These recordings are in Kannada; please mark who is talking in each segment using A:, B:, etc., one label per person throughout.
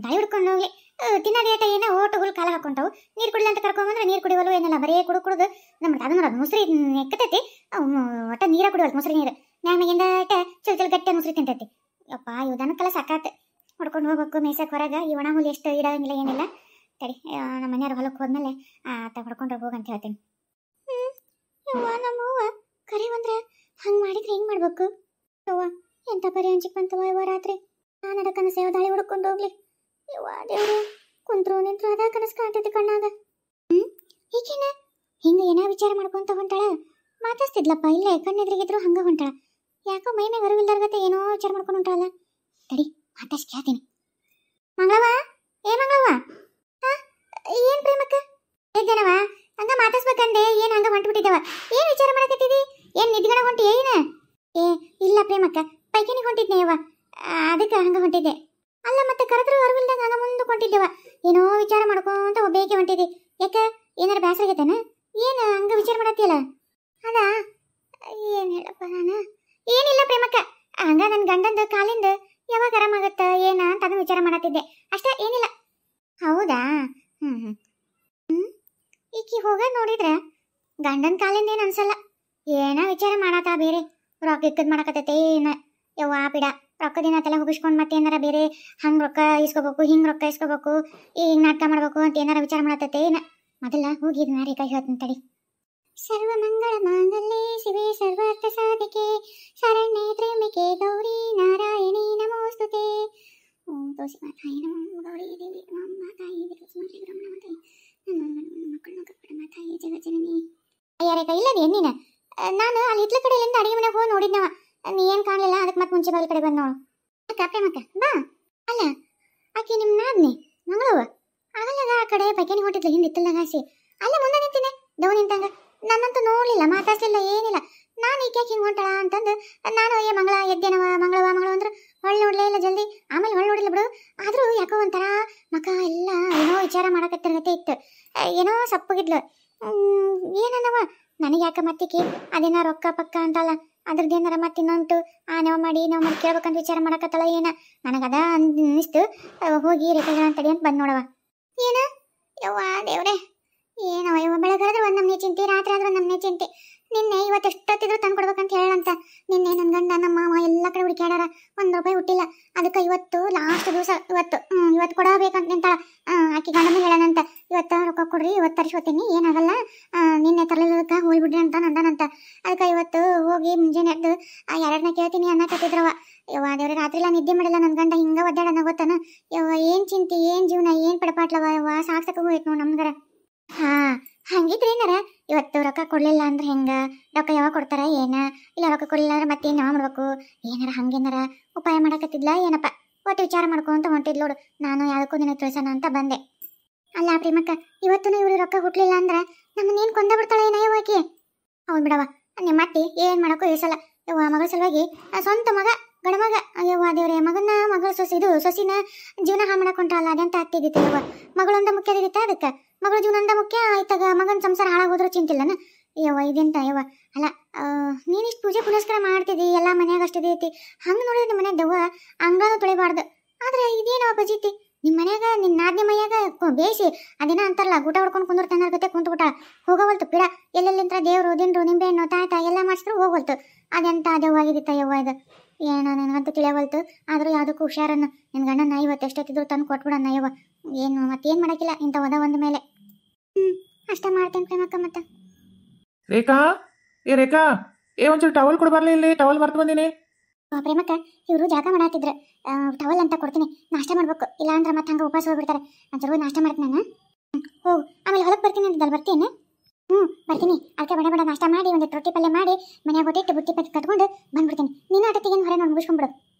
A: ದಾಳಿ ಹುಡ್ಕೊಂಡು ಹೋಗ್ಲಿ. ತಿನ್ನೋದೇಟ ಏನೋ ಓಟುಗಳು ಕಾಲ ಹಾಕೊಂತಾವು. ನೀರು ಕುಡಿಲ್ಲ ಅಂತ ಕರ್ಕೊಂಬಂದ್ರೆ ನೀರು ಕುಡಿವಲು ಏನಿಲ್ಲ, ಬರೀ ಕುಡಿದು ನಮ್ಮ ಅದು ನೋಡೋದು ಮುಸ್ರಿ ಎಕ್ಕತೈತಿ. ಒಟ್ಟ ನೀರ ಕುಡಿವಲ್ ಮುಸ್ರಿ ನೀರು ಮ್ಯಾಗಿಂದ ಚಲ್ ಗಟ್ಟೆ ಮುಸ್ರಿ ತಿಂತೈತಿ. ಯಪ್ಪ ಇವ್ದನಕ್ಕೆಲ್ಲ ಸಾಕಾತ. ಹೊಡ್ಕೊಂಡು ಹೋಗ್ಬೇಕು ಮೇಯ್ಸಕ್ಕೆ ಹೊರಗೆ. ಈ ಒಣ ಹುಲಿ ಎಷ್ಟು ಇಡೋಂಗಿಲ್ಲ ಏನಿಲ್ಲ. ತಡಿ ನಮ್ಮ ಮನೆಯವ್ರ ಹೊಲಕ್ಕೆ ಹೋದ್ಮೇಲೆ ಹೊಡ್ಕೊಂಡು ಹೋಗಂತ ಹೇಳ್ತೀನಿ. ಯವ್ವ ನಮ್ಮವ್ವ ಕರೆ ಬಂದ್ರೆ ಹಂಗೆ ಮಾಡಿದ್ರೆ ಹೆಂಗೆ ಮಾಡ್ಬೇಕು? ಯವ್ವ ಎಂಥ ಪರಿ ಹಂಚಿಕ್ ಬಂತವ ಯವ್ವ ರಾತ್ರಿ. ನಾನು ಅದ ಕನಸು ಯಾವ ದಾಳಿ ಹುಡ್ಕೊಂಡು ಹೋಗ್ಲಿ. ಯವ್ವ ದೇವ್ರು ಕುಂತ್ರು ನಿಂತ್ರು ಅದ ಕನಸು ಕಾಣ್ತೈತಿ ಕಣ್ಣಾಗ. ಈಗೇನ ಹಿಂಗೆ ಏನೋ ವಿಚಾರ ಮಾಡ್ಕೊಂತ ಹೊಂಟಾಳ. ಮಾತಾಡ್ತಿದ್ಲಪ್ಪ ಇಲ್ಲೇ ಕಣ್ಣೆದ್ರಿಗಿದ್ರು ಹಂಗೆ ಹೊಂಟಾಳ. ಯಾಕೋ ಮೈ ಮೇಲೆ ಹೊರಗಿಲ್ದಾರ್ಗತ್ತೆ ಏನೋ ವಿಚಾರ ಮಾಡ್ಕೊಂಡು ಹೊಂಟಾಳಲ್ಲ. ತಡಿ ಮಾತಾಡ್ಸಿ ಕೇಳ್ತೀನಿ. ಮಂಗಳವ ಏ ಮಂಗಳವ, ಏನ್ ಪ್ರೇಮಕ್ಕ ಇದ್ದೇನವ? ಹಂಗ ಮಾತಾಡ್ಸ್ಬೇಕಂದೆ ಏನ್ ಹಂಗ ಹೊಂಟ್ಬಿಟ್ಟಿದ್ದವ? ಏನ್ ವಿಚಾರ ಮಾಡಕತ್ತಿದಿ? ಏನ್ ನಿದ್ಗಣ ಹೊಂಟಿ ಏನ? ಏ ಇಲ್ಲ ಪ್ರೇಮಕ್ಕ, ಪೈಕಿನಿಗೆ ಹೊಂಟಿದ್ನೆ ಯವ್ವ, ಅದಕ್ಕೆ ಹಂಗ ಹೊಂಟಿದ್ದೆ. ಅಲ್ಲ ಮತ್ತೆ ಕರೆದ್ರು ಅರಿವಿಲ್ದಂಗ ಹಂಗ ಮುಂದೆ ಹೊಂಟಿದ್ದೇವ. ಏನೋ ವಿಚಾರ ಮಾಡ್ಕೊಂತ ಒಬ್ಬೇಕೆ ಹೊಂಟಿದ್ದಿ. ಯಾಕ ಏನಾರ ಬೇಸರ ಆಗೈತೇನ? ಏನ್ ಹಂಗ ವಿಚಾರ ಮಾಡತ್ತಿಯಲ್ಲ? ಅದಾ ಏನ್ ಹೇಳಪ್ಪ ನಾನು. ಏನಿಲ್ಲ ಪ್ರೇಮಕ್ಕ, ಹಂಗ ನನ್ನ ಗಂಡಂದು ಕಾಲಿಂದ ಯಾವಾಗ ಆರಾಮಾಗತ್ತ ಏನ ಅಂತ ಅದನ್ನ ವಿಚಾರ ಮಾಡತ್ತಿದ್ದೆ ಅಷ್ಟೇ, ಏನಿಲ್ಲ. ಹೌದಾ? ಈಕಿ ಹೋಗ ನೋಡಿದ್ರೆ ಗಂಡನ ಕಾಲಿಂದ ಏನು ಅನ್ಸಲ್ಲ. ಏನ ವಿಚಾರ ಮಾಡತ್ತ ಬೇರೆ ರೊಕ್ಕ ಇಕ್ಕದ್ ಮಾಡಕತ್ತೈತೆ ಏನ. ಯವ್ವ ಬಿಡ, ರೊಕ್ಕದಿನ ತಲೆ ಹೋಗಿಸ್ಕೊಂಡು ಮತ್ತೆ ಏನಾರ ಬೇರೆ ಹಂಗೆ ರೊಕ್ಕ ಇಸ್ಕೋಬೇಕು ಹಿಂಗೆ ರೊಕ್ಕ ಇಸ್ಕೋಬೇಕು ಈಗ ನಾಟಕ ಮಾಡ್ಬೇಕು ಅಂತ ಏನಾರ ವಿಚಾರ ಮಾಡತ್ತೈತೆ ಏನ. ಮೊದಲ ಹೋಗಿ ಇದನ್ನ ರೇಖಾ ಹೇಳ್ತೀನಿ ತಡಿ. ಸರ್ವ ಮಂಗಳ ಮಾಂಗಲ್ಯೆ ಶಿವೆ ಸರ್ವಾರ್ಥ ಸಾಧಿಕೆ ಶರಣ್ಯೆ ತ್ರ್ಯಂಬಕೆ ಗೌರಿ ನಾರಾಯಣಿ ನಮೋಸ್ತುತೆ. ಓಂ ತುಳಸಿ ಮಾತಾಯ ನಮೋ ಗೌರಿ ದೇವಿ ಮಾತಾಯಿ ಮಾತಾಯಿ ಮಕ್ಕಳನ್ನ ಕಪ್ಪಡ ಮಾತಾಯಿ ಜಗಜನನಿ. ಅಯ್ಯ ರೇಖಾ ಇಲ್ಲದೆ ನೀನು ನಾನು ಅಲ್ಲಿ ಹಿತ್ಲ ಕಡೆಯಿಂದ ಅಡಿಗೆ ಮನೆಗೆ ಹೋಗಿ ನೋಡಿದ್ನವ. ನೀ ಏನು ಕಾಣಲಿಲ್ಲ, ಅದಕ್ಕೆ ಮತ್ತೆ ಮುಂಚೆ ಬಾಗಿಲ ಕಡೆ ಬಂದು ನೋಡು. ಅಕ್ಕ ಪ್ರೇಮಕ್ಕ ಬಾ. ಅಲ್ಲ ಆಕೆ ನಿಮ್ಮ ನಾದ್ನಿ ಮಂಗಳವ ಆಗಲ್ಲದ ಆ ಕಡೆ ಪೈಕೇನಿ ಹೊಂಟಿದ್ಲು ಹಿಂದೆ ಇತ್ತಲ್ದಾಗ ಹಾಸಿ ಅಲ್ಲೇ ಮುಂದೆ ನಿಂತೀನಿ ದವ್ ನಿಂತಂಗ. ನನ್ನಂತೂ ನೋಡಲಿಲ್ಲ, ಮಾತಾಡ್ಲಿಲ್ಲ, ಏನಿಲ್ಲ. ನಾನು ಈಕೆ ಹಿಂಗೆ ಹೊಂಟಾಳ ಅಂತಂದು ನಾನು ಏ ಮಂಗಳ ಎದ್ದೇನವ ಮಂಗಳವ ಮಂಗಳವ ಅಂದ್ರೆ ಹೊಳ್ಳಿ ನೋಡ್ಲೇ ಇಲ್ಲ ಜಲ್ದಿ. ಆಮೇಲೆ ಹೊಳ್ಳಿ ನೋಡಿಲ್ಲ ಬಿಡು, ಆದರೂ ಯಾಕೋ ಒಂಥರ ಮಕ ಎಲ್ಲ ಏನೋ ವಿಚಾರ ಮಾಡಕತ್ತಿರಗತ್ತೆ ಇತ್ತು. ಏನೋ ಸಪ್ಪಗಿದ್ಲು. ಏನನ್ನವ ನನಗೆ ಯಾಕೆ ಮತ್ತಿಕೆ ಅದೇನ ರೊಕ್ಕ ಪಕ್ಕ ಅಂತಲ್ಲ ಅದ್ರದ್ದೇನಾರ ಮತ್ತೆ ಇನ್ನೊಂದು ನಾವು ಮಾಡಿ ಕೇಳ್ಬೇಕಂತ ವಿಚಾರ ಮಾಡಕತ್ತಲ್ಲ ಏನ. ನನಗದ ಅನ್ನಿಸ್ತು. ಹೋಗಿ ರೇಖೆಗಳ ತಡಿ ಅಂತ ಬಂದು ನೋಡವ. ಏನ ಯವ್ವ ದೇವ್ರೆ ಏನವ ಯವ್ವ, ಬೆಳಗಾದ್ರೆ ಒಂದು ನಮ್ಮನೆ ಚಿಂತೆ, ರಾತ್ರಿ ಆದ್ರೆ ನಮ್ಮನೆ ಚಿಂತೆ. ನಿನ್ನೆ ಇವತ್ತು ಎಷ್ಟೊತ್ತಿದ್ರು ತಂದು ಕೊಡ್ಬೇಕಂತ ಹೇಳಂತ. ನಿನ್ನೆ ನನ್ನ ಗಂಡ ನಮ್ಮ ಮಾವ ಎಲ್ಲ ಕಡೆ ಹುಡುಕ್ಯಾಡಾರ, ₹1 ಹುಟ್ಟಿಲ್ಲ. ಅದಕ್ಕೆ ಇವತ್ತು ಲಾಸ್ಟ್ ದಿವಸ, ಇವತ್ತು ಕೊಡಬೇಕಂತ ನಿಂತಾಳ. ಆಕೆ ಗಂಡನ ಹೇಳನಂತ ಇವತ್ತು ರೊಕ್ಕ ಕೊಡ್ರಿ, ಇವತ್ತು ತರಿಸ್ಕೊತೀನಿ, ಏನಾಗಲ್ಲ, ನಿನ್ನೆ ತರಲಿಲ್ಲದಕ್ಕೆ ಹೋಗ್ಬಿಡ್ರಿ ಅಂತ ನಂದನಂತ. ಅದಕ್ಕೆ ಇವತ್ತು ಹೋಗಿ ಮುಂಜಾನೆ ಎದ್ದು ಎರಡನ್ನ ಕೇಳ್ತೀನಿ ಅನ್ನಕತ್ತಿದ್ರವ. ಯವ್ವ ದೇವ್ರೆ ರಾತ್ರಿ ಎಲ್ಲ ನಿದ್ದೆ ಮಾಡಿಲ್ಲ ನನ್ನ ಗಂಡ, ಹಿಂಗೆ ಒದ್ದಾಡನ ಗೊತ್ತಾನ. ಯವ್ವ ಏನು ಚಿಂತೆ, ಏನು ಜೀವನ, ಏನು ಪಡಪಾಟ್ಲವ ಯವ್ವ, ಸಾಕು ಹೋಯ್ತು ನೋಡಿ ನಮ್ಗರ. ಹಂಗಿದ್ರೆ ಏನಾರ ಇವತ್ತು ರೊಕ್ಕ ಕೊಡ್ಲಿಲ್ಲ ಅಂದ್ರೆ ಹೆಂಗ? ರೊಕ್ಕ ಯಾವಾಗ ಕೊಡ್ತಾರ ಏನ? ಇಲ್ಲ ರೊಕ್ಕ ಕೊಡ್ಲಿಲ್ಲ ಅಂದ್ರೆ ಮತ್ತೇನು ಯಾವ ಮಾಡ್ಬೇಕು? ಏನಾರ ಹಂಗೇನಾರ ಉಪಾಯ ಮಾಡಕತ್ತಿದ್ಲ ಏನಪ್ಪ? ಒಟ್ಟು ವಿಚಾರ ಮಾಡ್ಕೊಂತ ಹೊಂಟಿದ್ಲು ನೋಡು. ನಾನು ಯಾವುದಕ್ಕೂ ನಿನಗೆ ತಿಳಿಸೋಣ ಅಂತ ಬಂದೆ. ಅಲ್ಲ ಪ್ರೇಮಕ್ಕ, ಇವತ್ತು ಇವ್ರು ರೊಕ್ಕ ಹುಟ್ಲಿಲ್ಲ ಅಂದ್ರೆ ನಮ್ಮನ್ನೇನು ಕೊಂದ ಬಿಡ್ತಾಳೆ ಏನ ಯವ್ವಾಕಿ? ಹೌದು ಬಿಡವ, ನಿಮ್ಮ ಅತ್ತಿ ಏನು ಮಾಡೋಕ್ಕೂ ಇಸಲ್ಲ ಯವ್ವ. ಮಗಳ ಸಲುವಾಗಿ ಸ್ವಂತ ಮಗ ಗಣಮಗ, ಅಯ್ಯವ್ವ ದೇವ್ರೆ, ಮಗಳ ಸೊಸಿನ ಜೀವನ ಹಾಳು ಮಾಡಕೊಂಡ್ರಲ್ಲ, ಅದೆಂತ ಆಗ್ತಿದ್ದಿತ್ತು ಯವ್ವ. ಮಗಳೊಂದ ಮುಖ್ಯ ಆಗಿತ್ತ, ಅದಕ್ಕೆ ಮಗಳ ಜೀವನಂದ ಮುಖ್ಯ ಆಯ್ತಾಗ ಮಗನ ಸಂಸಾರ ಹಾಳಾಗೋದ್ರೂ ಚಿಂತಿಲ್ಲನ ಯವ್ವ. ಇದೆಂತ ಯವ್ವ. ಅಲ್ಲ ನೀನಿಷ್ಟು ಪೂಜೆ ಪುನಸ್ಕಾರ ಮಾಡ್ತಿದ್ದಿ, ಎಲ್ಲ ಮನ್ಯಾಗ ಅಷ್ಟಿದೈತಿ, ಹಂಗೆ ನೋಡಿದ್ರೆ ನಿಮ್ಮ ಮನೆ ದವ್ವ ಅಂಗಾನು ತೊಳಿಬಾರ್ದು. ಆದ್ರೆ ಇದೇನವ ಬಜೀತಿ ನಿಮ್ಮ ಮನ್ಯಾಗ, ನಿನ್ನ ನಾದ್ನಿ ಮೈಯಾಗ ಬೇಯಿಸಿ ಅದೇನ ಅಂತಾರಲ್ಲ ಊಟ ಹೊಡ್ಕೊಂಡು ಕುಂದಿರ್ತಾನ ಗತೆ ಕುಂತ್ಬಿಟ್ಟ. ಹೋಗವಲ್ತು ಪಿಡ, ಎಲ್ಲೆಲ್ಲಿಂತ್ರ ದೇವ್ರು ದಿಂಡ್ರು ನಿಂಬೆಹಣ್ಣು ತಾಯ್ತ ಎಲ್ಲ ಮಾಡಿಸಿದ್ರು ಹೋಗವಲ್ತು. ಅದೆಂತ ದೆವ್ವಾಗಿದಿತ್ತ ಯವ್ವ ಇದು? ಏನೋ ನನಗಂತೂ ತಿಳಿಯವಲ್ತು. ಆದರೂ ಯಾವುದಕ್ಕೂ ಹುಷಾರನ್ನು ನಿನ್ನ ಗಂಡನ ಇವತ್ತು ಎಷ್ಟೊತ್ತಿದ್ರು ತಂದು ಕೊಟ್ಬಿಡಣ್ಣ ಯವ್ವ. ಏನು ಮತ್ತೇನು ಮಾಡೋಕ್ಕಿಲ್ಲ ಇಂಥ ಒಂದ ಮೇಲೆ. ಅಷ್ಟೇ ಮಾಡ್ತೇನೆ ಪ್ರೇಮಕ್ಕ. ಮತ್ತೆ
B: ರೇಖಾ, ಏ ರೇಖಾ, ಒಂಚೂರು ಟವಲ್ ಕೊಡ್ಬಾರ್ಲಿ, ಇಲ್ಲಿ ಟವಲ್ ಮರ್ತು ಬಂದೀನಿ.
A: ಪ್ರೇಮಕ್ಕ ಇವರು ಜಾಗ ಮಾಡಾತಿದ್ರು, ಟವಲ್ ಅಂತ ಕೊಡ್ತೀನಿ, ನಾಷ್ಟ ಮಾಡ್ಬೇಕು, ಇಲ್ಲ ಅಂದ್ರೆ ಮತ್ತೆ ಹಂಗೆ ಉಪವಾಸ ಹೋಗ್ಬಿಡ್ತಾರೆ. ಒಂಚೂರು ನಾಷ್ಟ ಮಾಡ್ತೀನಿ ನಾನು. ಹೋಗು, ಆಮೇಲೆ ಹೊಲಕ್ಕೆ ಬರ್ತೀನಿ ಅಂತಿದ್ದಲ್ಲ, ಬರ್ತೀನಿ. ಬರ್ತೀನಿ. ಅದಕ್ಕೆ ಬಡ ಬಡ ನಾಷ್ಟ ಮಾಡಿ ಒಂದು ರೊಟ್ಟಿ ಪಲ್ಯ ಮಾಡಿ ಮನೆಯಾಗ ಹೊಟ್ಟಿಟ್ಟು ಬುತ್ತಿ ಪತ್ತಿ ಕಟ್ಕೊಂಡು ಬಂದ್ಬಿಡ್ತೀನಿ. ನೀನು ಆಟತ್ತಿಗೇನು ಹೊರೆ ನೋಡಿ ಮುಗಿಸ್ಕೊಂಡ್ಬಿಡು.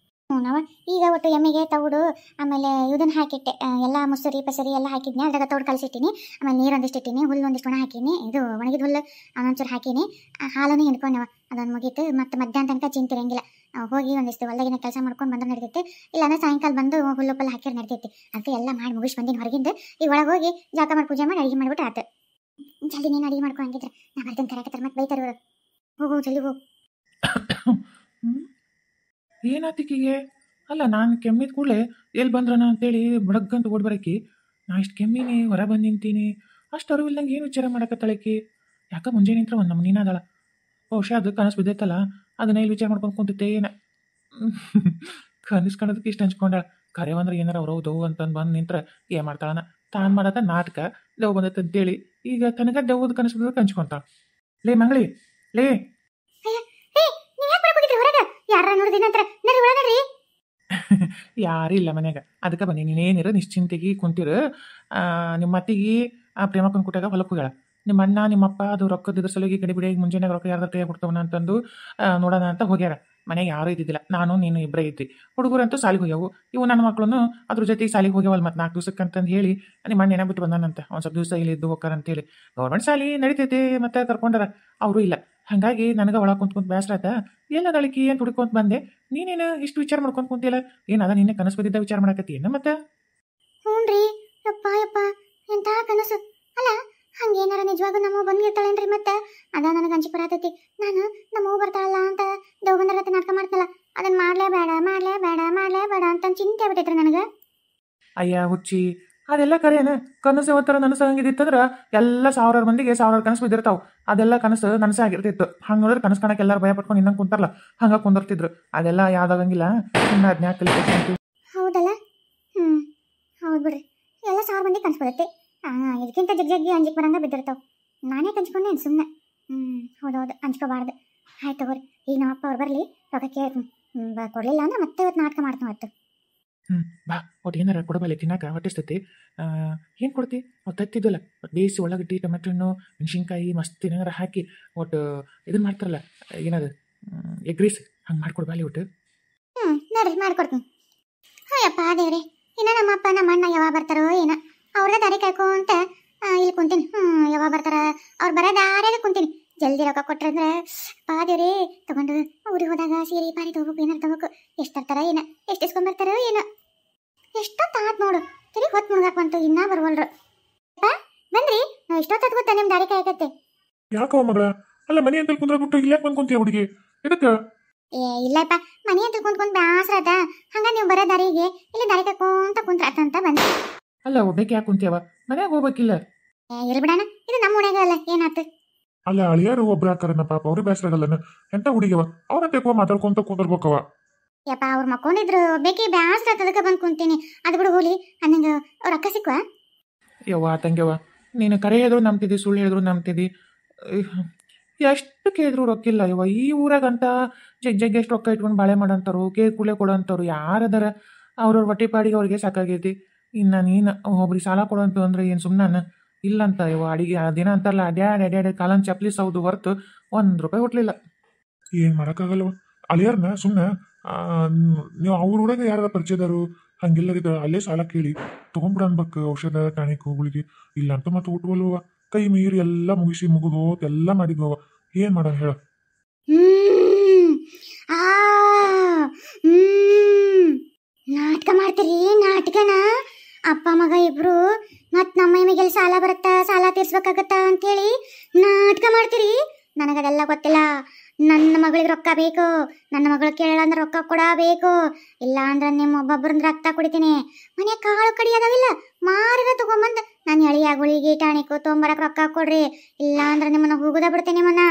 A: ನಾವು ಈಗ ಒಟ್ಟು ಎಮ್ಮೆಗೆ ತೌಡು, ಆಮೇಲೆ ಇದನ್ನು ಹಾಕಿಟ್ಟೆ, ಎಲ್ಲ ಮುಸುರಿ ಪಸರಿ ಎಲ್ಲ ಹಾಕಿದ್ನಿ, ಅದ್ರಾಗ ತೌಡು ಕಲಿಸಿಟ್ಟಿನಿ. ಆಮೇಲೆ ನೀರು ಒಂದಿಷ್ಟು ಇಟ್ಟಿನಿ, ಹುಲ್ಲು ಒಂದಿಷ್ಟು ಒಣ ಹಾಕೀನಿ, ಇದು ಒಣಗಿದ ಹುಲ್ಲು ಒಂಚೂರು ಹಾಕೀನಿ, ಹಾಲನ್ನು ಹಿಂಡ್ಕೊಂಡವ. ಅದನ್ನು ಮುಗೀತು. ಮತ್ತು ಮಧ್ಯಾಹ್ನ ತನಕ ಚಿಂತಿರಂಗಿಲ್ಲ. ಹೋಗಿ ಒಂದಿಷ್ಟು ಹೊಲದಾಗಿನ ಕೆಲಸ ಮಾಡ್ಕೊಂಡು ಬಂದ್ರೆ ನಡೀತೈತೆ, ಇಲ್ಲಾಂದ್ರೆ ಸಾಯಂಕಾಲ ಬಂದು ಹುಲ್ಲು ಪಲ್ಲೆ ಹಾಕಿದ್ರೆ ನಡೀತೈತಿ. ಅದಕ್ಕೆ ಎಲ್ಲ ಮಾಡಿ ಮುಗಿಸಿ ಬಂದಿನಿ ಹೊರಗಿಂದ. ಈಗ ಒಳಗೆ ಹೋಗಿ ಜಾಕ ಮಾಡಿ ಪೂಜೆ ಮಾಡಿ ಅಡುಗೆ ಮಾಡಿಬಿಟ್ಟು ಆತು. ಜಲ್ದಿ ನೀನು ಅಡುಗೆ ಮಾಡ್ಕೊ, ಹಂಗಿದ್ರೆ ನಾ ಬರ್ತೀನಿ ಕರೆಕತ್ತಾರೆ ಮತ್ತೆ ಬೈತಾರೆ ಇವರು. ಹೋಗು ಜಲ್ದಿ ಹೋಗು.
B: ಏನಾತಿಕಿಗೆ ಅಲ್ಲ ನಾನು ಕೆಮ್ಮಿದ ಕೂಡಲೇ ಎಲ್ಲಿ ಬಂದ್ರನ ಅಂತೇಳಿ ಬಡಗ್ಗಂತ ಓಡ್ ಬರಕಿ. ನಾ ಇಷ್ಟು ಕೆಮ್ಮಿನಿ ಹೊರ ಬಂದು ನಿಂತೀನಿ. ಅಷ್ಟು ಅರಿವಿಲ್ದಂಗೆ ಏನು ವಿಚಾರ ಮಾಡಕತ್ತಾಳಕಿ. ಯಾಕೆ ಮುಂಜಾನೆ ನಿಂತ್ರ ಒಂದು ನಮ್ಮ ನೀನಾದಳ. ಬಹುಶಃ ಅದು ಕನಸು ಬಿದ್ದೈತಲ್ಲ, ಅದನ್ನ ಇಲ್ಲಿ ವಿಚಾರ ಮಾಡ್ಕೊಂಡು ಕುಂತಿದ್ದೆ ಏನ. ಕನಸು ಕಾಣೋದಕ್ಕೆ ಇಷ್ಟು ಹಂಚ್ಕೊಂಡಾಳ. ಕರೆ ಅಂದ್ರೆ ಏನಾರ ಅವ್ರು ದವ್ ಅಂತಂದು ಬಂದು ನಿಂತ್ರ ಏನು ಮಾಡ್ತಾಳನ. ತಾನು ಮಾಡತ್ತ ನಾಟಕ ದವ್ ಬಂದೈತೆ ಅಂತೇಳಿ ಈಗ ತನಗ ದವ್ವದ ಕನಸು ಬಿದ್ದಕ್ಕೆ ಹಂಚ್ಕೊಂತಾಳ. ಲೇ ಮಂಗಳಿ, ಲೇ
A: ಅಯ್ಯ ಏ ನೀವ್ ಯಾಕೆ ಬರಕ್ ಹೋಗಿದ್ರಿ ಹೊರಗ? ಯಾರ ನೋಡಿದ ನಂತರ ನಡಿ ಒಳಗ ನಡ್ರಿ.
B: ಯಾರೂ ಇಲ್ಲ ಮನ್ಯಾಗ, ಅದಕ್ಕೆ ಬನ್ನಿ. ನೀನೇನಿರು ನಿಶ್ಚಿಂತೆಗೆ ಕುಂತಿರು. ನಿಮ್ಮ ಅತ್ತಿಗೆ ಆ ಪ್ರೇಮಕ್ಕನ ಕುಟ್ಟಾಗ ಹೊಲಕ್ಕೆ ಹೋಗ್ಯಾಳ. ನಿಮ್ಮ ಅಣ್ಣ ನಿಮ್ಮಪ್ಪ ಅದು ರೊಕ್ಕದ ಸಲುವಾಗಿ ಗಡಿ ಬಿಡಿ ಮುಂಜಾನೆ ರೊಕ್ಕ ಯಾರ್ದಾರ ಕೈ ಕೊಡ್ತಾವನ ಅಂತಂದು ನೋಡೋಣ ಅಂತ ಹೋಗ್ಯಾರ. ಮನೆಗೆ ಯಾರೂ ಇದ್ದಿದ್ದಿಲ್ಲ, ನಾನು ನೀನು ಇಬ್ಬರೇ ಇದ್ವಿ. ಹುಡುಗರಂತೂ ಸಾಲಿಗೆ ಹೋಗ್ಯಾವು. ಇವು ನನ್ನ ಮಕ್ಕಳು ಅದ್ರ ಜೊತೆಗೆ ಸಾಲಿಗೆ ಹೋಗ್ಯಾವಲ್ಲ. ಮತ್ತು 4 ದಿವಸಕ್ಕೆ ಅಂತಂದು ಹೇಳಿ ನಿಮ್ಮ ಅಣ್ಣ ಬಿಟ್ಟು ಬಂದಾನಂತ. ಒಂದು ಸ್ವಲ್ಪ ದಿವಸ ಇಲ್ಲಿ ಇದ್ದು ಹೋಗ್ತಾರ ಅಂತೇಳಿ. ಗೌರ್ಮೆಂಟ್ ಸಾಲಿ ನಡೀತೈತಿ ಮತ್ತೆ ಕರ್ಕೊಂಡಾರ, ಅವರು ಇಲ್ಲ. ಹಾಗಾಗಿ ನನಗೆ ಒಳಗೆ ಕುಂತ್ಕೊಂತ ಬೇಸರ ಆಯ್ತಾ. ಎಲ್ಲ ದಳಿಕೆ ಏನು ಹುಡ್ಕೊಂತ ಬಂದೆ. ನೀನೇನು ಇಷ್ಟು ವಿಚಾರ ಮಾಡ್ಕೊಂತ ಕುಂತಿಲ್ಲ. ಏನದ ನಿನ್ನೆ ಕನಸು ಬಿದ್ದಿದ್ದ ವಿಚಾರ ಮಾಡಕತ್ತಿ ಏನು ಮತ್ತೆ?
A: ಹ್ಞೂನ್ರಿ. ಯಪ್ಪ ಯಪ್ಪ ಎಂತ ಕನಸು. ಅಲ್ಲ ಹಂಗೇನಾರ ನಿಜವಾಗೂ ನಮ್ಮವ್ ಬಂದಿರ್ತಾಳೇನ್ರಿ ಮತ್ತೆ? ಅದ ನನಗೆ ಅಂಜಿಕೆ ಬರತೈತಿ. ನಾನು ನಮ್ಮವ್ ಬರ್ತಾಳಲ್ಲ ಅಂತ ದೇವಬಂದರತ್ತೆ ನಾಟಕ ಮಾಡ್ತಲ್ಲ, ಅದನ್ನ ಮಾಡ್ಲೇಬೇಡ ಅಂತ ಚಿಂತೆ ಆಗ್ಬಿಟ್ಟೈತ್ರಿ ನನಗೆ.
B: ಅಯ್ಯ ಹುಚ್ಚಿ, ಅದೆಲ್ಲ ಕರೇನ? ಕನಸು ಯಾವತ್ತರ ನನಸು ಹಂಗಿದ್ದಿತ್ತಂದ್ರೆ ಎಲ್ಲ 1000 ಮಂದಿಗೆ 1000 ಕನಸು ಬಿದ್ದಿರ್ತಾವೆ. ಅದೆಲ್ಲ ಕನಸು ನನಸೇ ಆಗಿರ್ತಿತ್ತು. ಹಂಗೆ ನೋಡಿದ್ರೆ ಕನಸು ಕಾಣಕ್ಕೆ ಎಲ್ಲರೂ ಭಯ ಪಟ್ಕೊಂಡು ಇನ್ನಂಗೆ ಕುಂತಾರಲ್ಲ, ಹಂಗೆ ಕುಂದಿರ್ತಿದ್ರು. ಅದೆಲ್ಲ ಯಾವ್ದಾಗಂಗಿಲ್ಲ. ಇನ್ನು ಅದನ್ನ ಕಲಿತು.
A: ಹೌದಲ್ಲ? ಹೌದು ಬಿಡ್ರಿ. ಎಲ್ಲ 1000 ಮಂದಿ ಕನಸು ಬರುತ್ತೆ. ಇದಕ್ಕಿಂತ ಜಗ್ಗಿ ಅಂಜಿಕೆ ಬರಂಗ ಬಿದ್ದಿರ್ತಾವೆ. ನಾನೇ ಕಂಚ್ಕೊಂಡೇನು ಸುಮ್ಮನೆ. ಹೌದೌದು, ಅಂಚ್ಕೋಬಾರ್ದು. ಆಯ್ತು ತಗೋರಿ. ಈಗ ನಮ್ಮ ಅಪ್ಪ ಅವ್ರು ಬರಲಿ, ರೊಕ್ಕಕ್ಕೆ ಕೊಡಲಿಲ್ಲ ಅಂದ್ರೆ ಮತ್ತೆ ಇವತ್ತು ನಾಟಕ ಮಾಡ್ತಾನೆ ಹೊತ್ತು.
B: ಬಾ, ಒಟ್ಟು ಏನಾರ ಕೊಡಬಲ್ಲ ತಿನ್ನಾಕ ಹೊಟ್ಟಿಸ್ತೈತಿ. ಏನು ಕೊಡ್ತಿ? ಅವ್ರು ತತ್ತಿದ್ದಲ್ಲ, ಒಟ್ಟು ಬೇಯಿಸಿ ಉಳ್ಳಾಗಡ್ಡಿ ಟೊಮೆಟೊ ಹಣ್ಣು ಮೆಣಸಿನ್ಕಾಯಿ ಮಸ್ತ್ ಏನಾರ ಹಾಕಿ ಒಟ್ಟು ಇದನ್ನ ಮಾಡ್ತಾರಲ್ಲ, ಏನದು ಎಗ್ ರೈಸ್, ಹಂಗೆ ಮಾಡ್ಕೊಡ್ಬಾಲಿ ಒಟ್ಟು.
A: ನೋಡ್ರಿ ಮಾಡ್ಕೊಡ್ತೀನಿ. ಯಪ್ಪ ದೇವ್ರಿ, ಇನ್ನು ನಮ್ಮ ಅಪ್ಪ ನಮ್ಮ ಅಣ್ಣ ಯಾವಾಗ ಬರ್ತಾರೋ ಏನೋ. ಅವ್ರದ ದಾರಿ ಕಾಯ್ಕೊಂತ ಇಲ್ಲಿ ಕುಂತೀನಿ. ಯಾವಾಗ ಬರ್ತಾರ? ಅವ್ರು ಬರೋ ದಾರಿಯಾಗ ಕುಂತೀನಿ. ಜಲ್ದಿ ರೊಕ್ಕ ಕೊಟ್ರಂದ್ರೆ ದೇವ್ರಿ ತಗೊಂಡು ಊರಿಗೆ ಹೋದಾಗ ಸೀರೆ ಪಾರಿ ತಗೋಬೇಕು, ಏನಾರು ತಗೋಬೇಕು. ಎಷ್ಟು ತರ್ತಾರ ಏನೋ, ಎಷ್ಟು ಇಸ್ಕೊಂಡ್ಬರ್ತಾರೋ ಏನೋ. ಎಷ್ಟೊತ್ತಾತ್ ನೋಡು, ತಿರುಗಿ ಹೊತ್ತು ಮುಳುಗಾಕ್ ಬಂತು, ಇನ್ನೂ ಬರ್ವಲ್ರು. ಬಂದ್ರಿ? ನಾವು ಇಷ್ಟೊತ್ತಾತ್ ಗೊತ್ತಾ ನಿಮ್ಮ ದಾರಿ ಕಾಯಕತ್ತೆ.
B: ಯಾಕವ ಮಗಳ? ಅಲ್ಲ ಮನೆ ಅಂತ ಕುಂದ್ರಬಿಟ್ಟು ಇಲ್ಲಿ ಯಾಕೆ ಬಂದು ಕುಂತೀಯ ಹುಡುಗಿ? ಇದಕ್ಕೆ
A: ಇಲ್ಲಪ್ಪ, ಮನೆ ಅಂತ ಕುಂತ್ಕೊಂಡ್ ಬ್ಯಾಸ್ರ ಆತ. ಹಂಗ ನೀವು ಬರೋ ದಾರಿಗೆ ಇಲ್ಲಿ ದಾರಿ ಕಾಯ್ಕೊಂತ ಕುಂತ್ರಾತ ಅಂತ ಬಂದೆ.
B: ಅಲ್ಲ ಒಬ್ಬಕ್ಕೆ ಯಾಕೆ ಕುಂತಿಯವ? ಮನ್ಯಾಗ ಹೋಗ್ಬೇಕಿಲ್ಲ?
A: ಇರ್ಬಿಡಣ, ಇದು ನಮ್ಮ ಹುಡುಗ ಅಲ್ಲ, ಏನಾತು?
B: ಅಲ್ಲ ಅಳಿಯಾರು ಒಬ್ರು ಹಾಕಾರನ ಪಾಪ, ಅವ್ರಿಗೆ ಬೇಸರ ಆಗಲ್ಲನ? ಎಂತ ಹುಡುಗಿವ ಅವ್ರಂತ ಮಾತಾಡ್ಕೊಂತ ಕುಂದರ್ಬೇಕವ.
A: ಯಪ್ಪ ಅವ್ರು ಮಕ್ಕೊಂಡಿದ್ರು, ಬೇಕಿ ಬ್ಯಾಸ್ರ ಅದಕ್ಕೆ ಬಂದು ಕುಂತೀನಿ. ಅದು ಬಿಡು ಹೋಲಿ, ಅನ್ನಂಗ ಅವ್ರ ಅಕ್ಕ ಸಿಕ್ಕುವ?
B: ಯವ್ವ ತಂಗ್ಯವ, ನೀನು ಕರೆ ಹೇಳಿದ್ರು ನಂಬ್ತಿದ್ದಿ, ಸುಳ್ಳು ಹೇಳಿದ್ರು ನಂಬ್ತಿದ್ದಿ. ಎಷ್ಟು ಕೇಳಿದ್ರು ರೊಕ್ಕಿಲ್ಲ ಯವ್ವ. ಈ ಊರಾಗಂತ ಜಗ್ಗಿ ಎಷ್ಟು ರೊಕ್ಕ ಇಟ್ಕೊಂಡು ಬಾಳೆ ಮಾಡಂತಾರು, ಕೇಕ್ ಕುಳೆ ಕೊಡೋಂಥವ್ರು ಯಾರದಾರ? ಅವ್ರವ್ರ ಹೊಟ್ಟೆ ಪಾಡಿಗೆ ಅವ್ರಿಗೆ ಸಾಕಾಗೈತಿ. ಇನ್ನು ನೀನು ಒಬ್ರಿಗೆ ಸಾಲ ಕೊಡೋಂತ ಅಂದ್ರೆ ಏನು ಸುಮ್ಮನೆ ಇಲ್ಲಂತ ಯವ್ವ. ಅಡಿಗೆ ದಿನ ಅಂತಾರಲ್ಲ, ಅಡ್ಯಾಡ್ ಕಾಲನ್ ಚಪ್ಲಿ ಸೌದು ಹೊರತು ₹1 ಹುಟ್ಲಿಲ್ಲ. ಏನು ಮಾಡೋಕ್ಕಾಗಲ್ಲವ ಅಳಿಯಾರನ್ನ. ಸುಮ್ಮನೆ ನೀವು ಅವ್ರೂರಾಗ ಯಾರ ಪರಿಚಯದಾರು ಹಂಗಿಲ್ಲದಿದ್ದ ಅಲ್ಲೇ ಸಾಲ ಕೇಳಿ ತೊಗೊಂಡ್ಬಿಡ ಅನ್ಬೇಕು. ಔಷಧ ಟಾನಿಕ್ ಗುಳಿಗೆ ಇಲ್ಲ ಅಂತ ಮತ್ತೆ ಹುಟ್ಟುವಲ್ವ. ಕೈ ಮೀರಿ ಎಲ್ಲ ಮುಗಿಸಿ ಮುಗಿದು ಎಲ್ಲ ಮಾಡಿದ್ವವ. ಏನು ಮಾಡೋಣ ಹೇಳ?
A: ನಾಟಕ ಮಾಡ್ತೀರಿ ನಾಟಕನ? ಅಪ್ಪ ಮಗ ಇಬ್ರು ಮತ್ ನಮ್ಮ ಮೈಗೆಲ್ಲ ಸಾಲ ಬರುತ್ತಾ, ಸಾಲ ತೀರ್ಸ್ಬೇಕಾಗತ್ತ ಅಂತೇಳಿ ನಾಟಕ ಮಾಡ್ತೀರಿ. ನನಗದೆಲ್ಲ ಗೊತ್ತಿಲ್ಲ. ನನ್ನ ಮಗಳಿಗೆ ರೊಕ್ಕ ಬೇಕು. ನನ್ನ ಮಗಳು ಕೇಳಂದ್ರೆ ರೊಕ್ಕ ಕೊಡಬೇಕು. ಇಲ್ಲ ಅಂದ್ರೆ ನಿಮ್ಮ ಒಬ್ಬೊಬ್ಬರಂದ್ರೆ ರಕ್ತ ಕುಡಿತೀನಿ. ಮನೆ ಕಾಳು ಕಡಿ ಅದಾವಿಲ್ಲ, ಮಾರಿದ ತಗೊಂಬಂದು ನಾನು ಎಳಿಯ ಗುಳಿಗೆ ಟಾಣಿಕು ತೊಂಬರಕ್ಕೆ ರೊಕ್ಕ ಕೊಡ್ರಿ. ಇಲ್ಲ ಅಂದ್ರೆ ನಿಮ್ಮನ್ನ ಹೋಗುದ ಬಿಡ್ತೇನೆ ನಿಮ್ಮನ್ನ.